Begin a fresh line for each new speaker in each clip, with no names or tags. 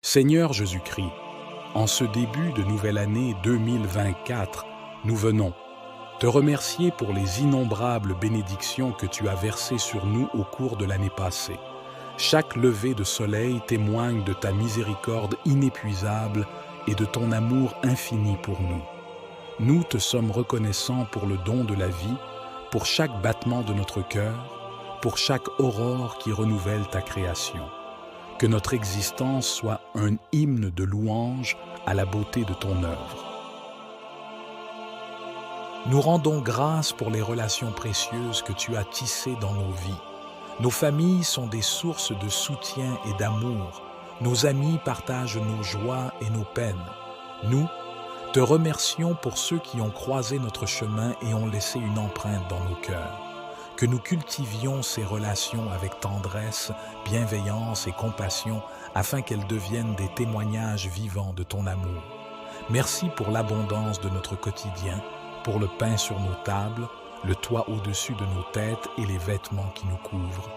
Seigneur Jésus-Christ, en ce début de nouvelle année 2024, nous venons te remercier pour les innombrables bénédictions que tu as versées sur nous au cours de l'année passée. Chaque lever de soleil témoigne de ta miséricorde inépuisable et de ton amour infini pour nous. Nous te sommes reconnaissants pour le don de la vie, pour chaque battement de notre cœur, pour chaque aurore qui renouvelle ta création. Que notre existence soit un hymne de louange à la beauté de ton œuvre. Nous rendons grâce pour les relations précieuses que tu as tissées dans nos vies. Nos familles sont des sources de soutien et d'amour. Nos amis partagent nos joies et nos peines. Nous te remercions pour ceux qui ont croisé notre chemin et ont laissé une empreinte dans nos cœurs. Que nous cultivions ces relations avec tendresse, bienveillance et compassion afin qu'elles deviennent des témoignages vivants de ton amour. Merci pour l'abondance de notre quotidien, pour le pain sur nos tables, le toit au-dessus de nos têtes et les vêtements qui nous couvrent.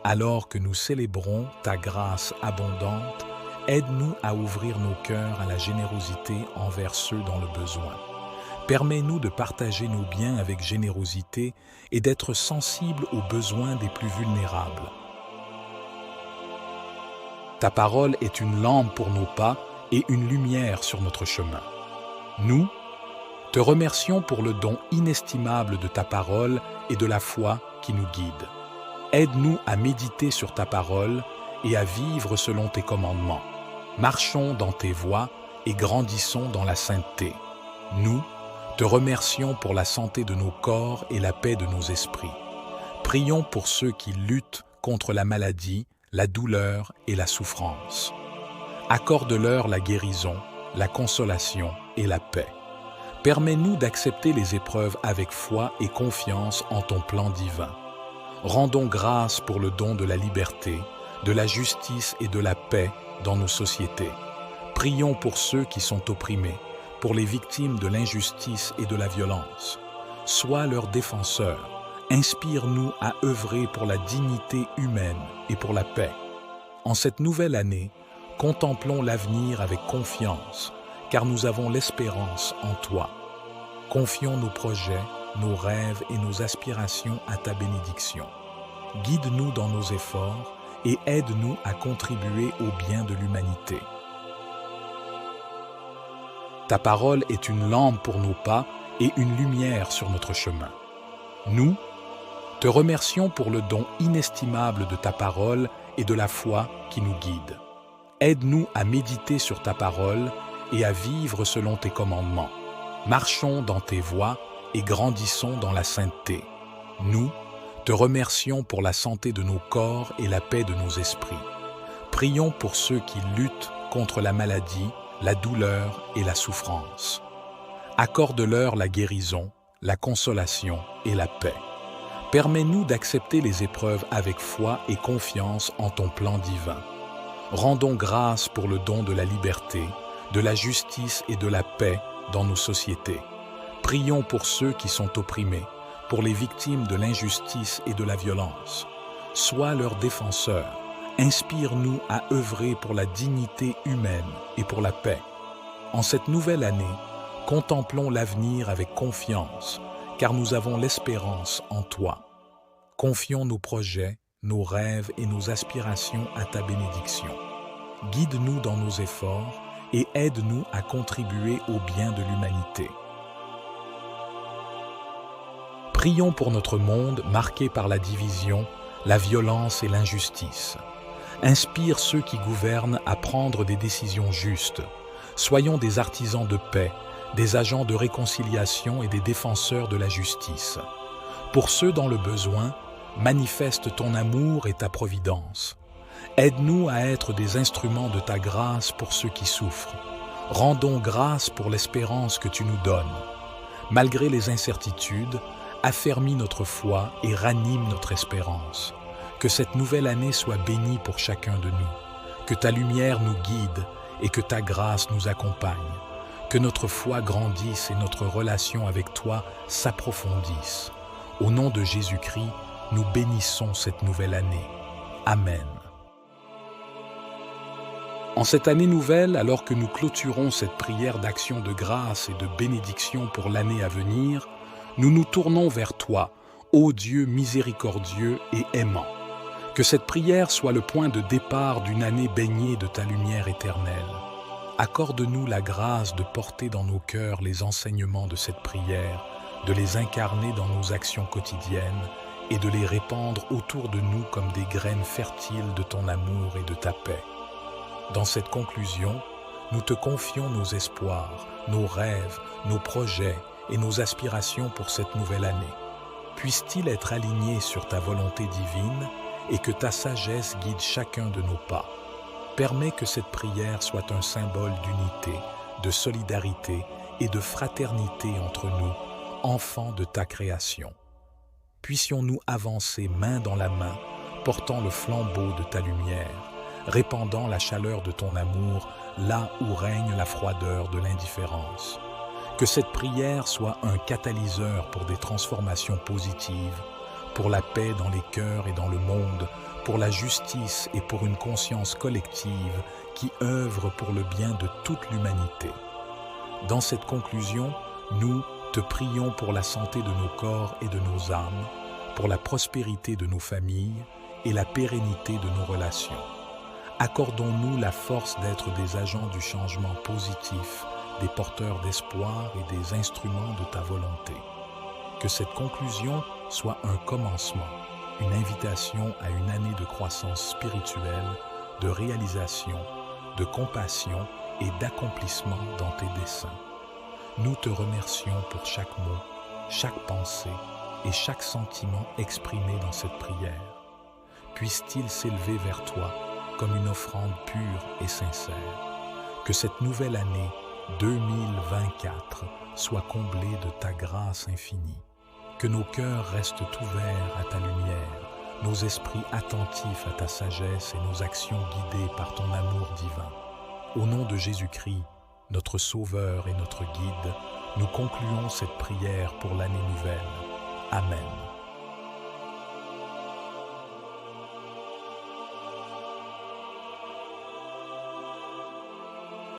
Alors que nous célébrons ta grâce abondante, aide-nous à ouvrir nos cœurs à la générosité envers ceux dans le besoin. Permets-nous de partager nos biens avec générosité et d'être sensibles aux besoins des plus vulnérables. Ta parole est une lampe pour nos pas et une lumière sur notre chemin. Nous te remercions pour le don inestimable de ta parole et de la foi qui nous guide. Aide-nous à méditer sur ta parole et à vivre selon tes commandements. Marchons dans tes voies et grandissons dans la sainteté. Nous te remercions pour la santé de nos corps et la paix de nos esprits. Prions pour ceux qui luttent contre la maladie, la douleur et la souffrance. Accorde-leur la guérison, la consolation et la paix. Permets-nous d'accepter les épreuves avec foi et confiance en ton plan divin. Rendons grâce pour le don de la liberté, de la justice et de la paix dans nos sociétés. Prions pour ceux qui sont opprimés, pour les victimes de l'injustice et de la violence. Sois leur défenseur. Inspire-nous à œuvrer pour la dignité humaine et pour la paix. En cette nouvelle année, contemplons l'avenir avec confiance, car nous avons l'espérance en toi. Confions nos projets, nos rêves et nos aspirations à ta bénédiction. Guide-nous dans nos efforts et aide-nous à contribuer au bien de l'humanité. Ta parole est une lampe pour nos pas et une lumière sur notre chemin. Nous te remercions pour le don inestimable de ta parole et de la foi qui nous guide. Aide-nous à méditer sur ta parole et à vivre selon tes commandements. Marchons dans tes voies et grandissons dans la sainteté. Nous te remercions pour la santé de nos corps et la paix de nos esprits. Prions pour ceux qui luttent contre la maladie, la douleur et la souffrance. Accorde-leur la guérison, la consolation et la paix. Permets-nous d'accepter les épreuves avec foi et confiance en ton plan divin. Rendons grâce pour le don de la liberté, de la justice et de la paix dans nos sociétés. Prions pour ceux qui sont opprimés, pour les victimes de l'injustice et de la violence. Sois leur défenseur. Inspire-nous à œuvrer pour la dignité humaine et pour la paix. En cette nouvelle année, contemplons l'avenir avec confiance, car nous avons l'espérance en toi. Confions nos projets, nos rêves et nos aspirations à ta bénédiction. Guide-nous dans nos efforts et aide-nous à contribuer au bien de l'humanité. Prions pour notre monde marqué par la division, la violence et l'injustice. Inspire ceux qui gouvernent à prendre des décisions justes. Soyons des artisans de paix, des agents de réconciliation et des défenseurs de la justice. Pour ceux dans le besoin, manifeste ton amour et ta providence. Aide-nous à être des instruments de ta grâce pour ceux qui souffrent. Rendons grâce pour l'espérance que tu nous donnes. Malgré les incertitudes, affermis notre foi et ranime notre espérance. Que cette nouvelle année soit bénie pour chacun de nous. Que ta lumière nous guide et que ta grâce nous accompagne. Que notre foi grandisse et notre relation avec toi s'approfondisse. Au nom de Jésus-Christ, nous bénissons cette nouvelle année. Amen. En cette année nouvelle, alors que nous clôturons cette prière d'action de grâce et de bénédiction pour l'année à venir, nous nous tournons vers toi, ô Dieu miséricordieux et aimant. Que cette prière soit le point de départ d'une année baignée de ta lumière éternelle. Accorde-nous la grâce de porter dans nos cœurs les enseignements de cette prière, de les incarner dans nos actions quotidiennes et de les répandre autour de nous comme des graines fertiles de ton amour et de ta paix. Dans cette conclusion, nous te confions nos espoirs, nos rêves, nos projets et nos aspirations pour cette nouvelle année. Puisse-t-il être aligné sur ta volonté divine et que ta sagesse guide chacun de nos pas. Permets que cette prière soit un symbole d'unité, de solidarité et de fraternité entre nous, enfants de ta création. Puissions-nous avancer main dans la main, portant le flambeau de ta lumière, répandant la chaleur de ton amour là où règne la froideur de l'indifférence. Que cette prière soit un catalyseur pour des transformations positives, pour la paix dans les cœurs et dans le monde, pour la justice et pour une conscience collective qui œuvre pour le bien de toute l'humanité. Dans cette conclusion, nous te prions pour la santé de nos corps et de nos âmes, pour la prospérité de nos familles et la pérennité de nos relations. Accordons-nous la force d'être des agents du changement positif, des porteurs d'espoir et des instruments de ta volonté. Que cette conclusion soit un commencement, une invitation à une année de croissance spirituelle, de réalisation, de compassion et d'accomplissement dans tes desseins. Nous te remercions pour chaque mot, chaque pensée et chaque sentiment exprimé dans cette prière. Puisse-t-il s'élever vers toi comme une offrande pure et sincère. Que cette nouvelle année 2024 soit comblée de ta grâce infinie. Que nos cœurs restent ouverts à ta lumière, nos esprits attentifs à ta sagesse et nos actions guidées par ton amour divin. Au nom de Jésus-Christ, notre Sauveur et notre Guide, nous concluons cette prière pour l'année nouvelle. Amen.